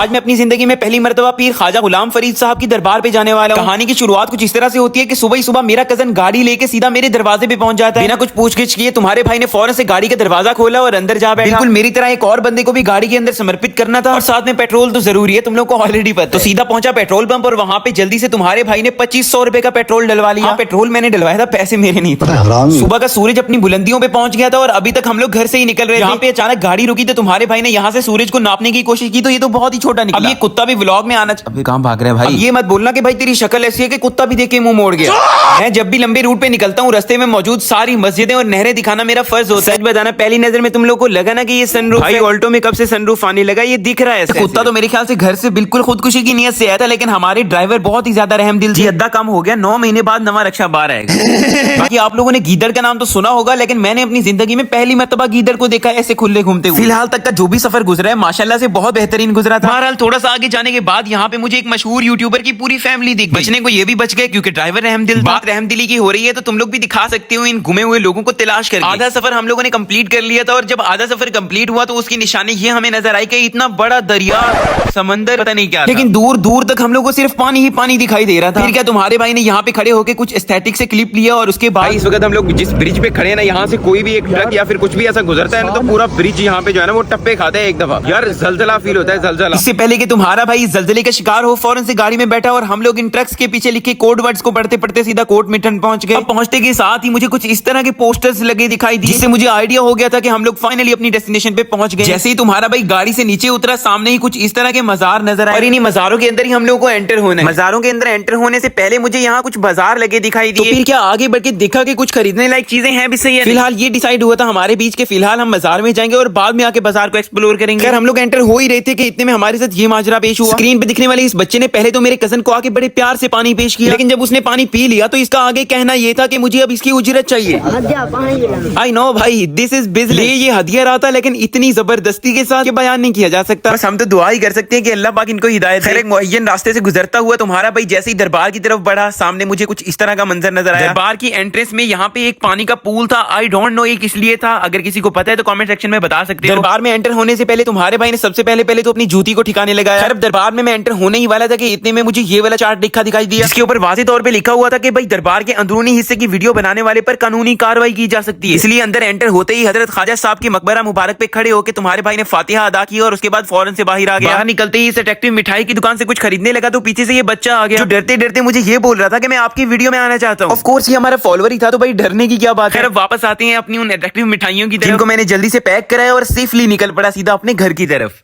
आज मैं अपनी जिंदगी में पहली मर्तबा पीर ख्वाजा गुलाम फरीद साहब की दरबार पे जाने वाला हूँ। कहानी की शुरुआत कुछ इस तरह से होती है कि सुबह ही सुबह मेरा कजन गाड़ी लेके सीधा मेरे दरवाजे पे पहुंच जाता है। बिना कुछ पूछगिछ किए तुम्हारे भाई ने फौरन से गाड़ी का दरवाजा खोला और अंदर जा बैठा। बिल्कुल मेरी तरह एक और बंदे को भी गाड़ी के अंदर समर्पित करना था और साथ में पेट्रोल तो जरूरी है, तुम लोग को ऑलरेडी पता है। तो सीधा पहुंचा पेट्रोल पंप और वहां पे जल्दी से तुम्हारे भाई ने 2500 रुपए का पेट्रोल डलवा लिया। पेट्रोल मैंने डलवाया था, पैसे मेरे नहीं थे। सुबह का सूरज अपनी बुलंदियों पे पहुंच गया था और अभी तक हम लोग घर से ही निकल रहे थे। यहाँ पे अचानक गाड़ी रुकी तो तुम्हारे भाई ने यहाँ से सूरज को नापने की कोशिश की तो ये तो बहुत ही छोटा निकला। अब ये कुत्ता भी व्लॉग में आना चाहिए। कहां भाग रहा है भाई? ये मत बोलना कि भाई तेरी शक्ल ऐसी है कि कुत्ता भी देख के मुंह मोड़ गया। मैं जब भी लंबे रूट पे निकलता हूँ रास्ते में मौजूद सारी मस्जिदें और नहरें दिखाना मेरा फर्ज होता है। सच बताना, पहली नजर में तुम लोग को लगा ना कि ये सनरूफ है? ऑल्टो में कब से सनरूफ आने लगा ये दिख रहा है। कुत्ता तो मेरे ख्याल से घर से बिल्कुल खुदकुशी की नीयत से आया था, लेकिन हमारे ड्राइवर बहुत ही ज्यादा रहमदिल थे। अद्दा कम हो गया, 9 महीने बाद नवा रक्षा बार आएगा। बाकी आप लोगों ने गीदड़ का नाम तो सुना होगा, लेकिन मैंने अपनी जिंदगी में पहली मर्तबा गीदड़ को देखा ऐसे खुले घूमते हुए। फिलहाल तक का जो भी सफर गुजरा है माशाल्लाह से बहुत बेहतरीन गुजरा था। बहरहाल थोड़ा सा आगे जाने के बाद यहाँ पे मुझे एक मशहूर यूट्यूबर की पूरी फैमिली दिख गई। बचने को ये भी बच गए क्योंकि ड्राइवर रहमदिल। बात रहमदिली की हो रही है तो तुम लोग भी दिखा सकते हो इन घुमे हुए लोगों को तलाश करके। आधा सफर हम लोगों ने कंप्लीट कर लिया था और जब आधा सफर कंप्लीट हुआ तो उसकी निशानी ये हमें नजर आई कि इतना बड़ा दरिया समंदर पता नहीं क्या, लेकिन दूर दूर तक हम लोग को सिर्फ पानी ही पानी दिखाई दे रहा था। फिर क्या तुम्हारे भाई ने यहाँ पे खड़े होकर कुछ एस्थेटिक से क्लिप लिया और उसके बाद इस वक्त हम लोग जिस ब्रिज पे खड़े हैं ना, यहाँ से कोई भी एक ट्रक या फिर कुछ भी ऐसा गुजरता है ना तो पूरा ब्रिज यहाँ पे जो है ना वो टप्पे खाता है एक दफा। यार जलजला फील होता है, जलजला। इससे पहले कि तुम्हारा भाई जलजले का शिकार हो फौरन से गाड़ी में बैठा और हम लोग इन ट्रक्स के पीछे लिखे कोड वर्ड्स को पढ़ते पढ़ते सीधा कोट मिठन पहुंच गए। पहुंचते के साथ ही मुझे कुछ इस तरह के पोस्टर्स लगे दिखाई दिए, जिससे मुझे आइडिया हो गया था कि हम लोग फाइनली अपनी डेस्टिनेशन पे पहुंच गए। जैसे ही तुम्हारा भाई गाड़ी से नीचे उतरा सामने ही कुछ इस तरह के मजार नजर आए और इन्हीं मजारों के अंदर ही हम लोग को एंटर होना है। मजारों के अंदर एंटर होने से पहले मुझे यहाँ कुछ बाजार लगे दिखाई दिए। तो फिर क्या आगे बढ़ के देखा कि कुछ खरीदने लायक चीजें हैं भी सही है। फिलहाल ये डिसाइड हुआ था हमारे बीच के फिलहाल हम बाजार में जाएंगे और बाद में आके बाजार को एक्सप्लोर करेंगे। हम लोग एंटर हो ही रहे थे कि इतने में हमारे साथ ये माजरा पेश हुआ। स्क्रीन पे दिखने वाले इस बच्चे ने पहले तो मेरे कजन को आके बड़े प्यार से पानी पेश किया, लेकिन जब उसने पानी पी लिया तो इसका आगे कहना ये था कि मुझे अब इसकी उजरत चाहिए। आई नो भाई, दिस इज बिजनेस। ये हदिया रहा था, लेकिन इतनी जबरदस्ती के साथ बयान नहीं किया जा सकता। बस हम तो दुआ ही कर सकते हैं कि अल्लाह पाक इनको हिदायत दे। एक मुअय्यन रास्ते से गुजरता हुआ तुम्हारा भाई जैसे ही दरबार की तरफ बढ़ा, सामने मुझे कुछ इस तरह का मंजर नजर आया। दरबार की एंट्रेंस में यहाँ पे एक पानी का पूल था। आई डोंट नो ये किस लिए था, अगर किसी को पता है तो कमेंट सेक्शन में बता सकते हो। दरबार में एंटर होने से पहले तुम्हारे भाई ने सबसे पहले तो अपनी जूती को ठिकाने लगाया। सिर्फ दरबार में मैं एंटर होने ही वाला था कि इतने में मुझे ये वाला चार्ट दिखाई दिया, जिसके ऊपर वाज़ेह तौर पे लिखा हुआ था कि भाई दरबार के अंदरूनी हिस्से की वीडियो बनाने वाले पर कानूनी कार्रवाई की जा सकती है। इसलिए अंदर एंटर होते ही हजरत ख्वाजा साहब की मकबरा मुबारक पे खड़े होकर तुम्हारे भाई ने फातिहा अदा की और उसके बाद फौरन से बाहर आ गया। बाहर निकलते ही इस अट्रैक्टिव मिठाई की दुकान से कुछ खरीदने लगा तो पीछे से ये बच्चा आ गया जो डरते डरते मुझे ये बोल रहा था कि मैं आपकी वीडियो में आना चाहता हूँ। ऑफ कोर्स ये हमारा फॉलोअर ही था तो भाई डरने की क्या बात है। अब वापस आते हैं अपनी उन अट्रैक्टिव मिठाइयों की तरफ, जिनको मैंने जल्दी से पैक कराया और सेफली निकल पड़ा सीधा अपने घर की तरफ।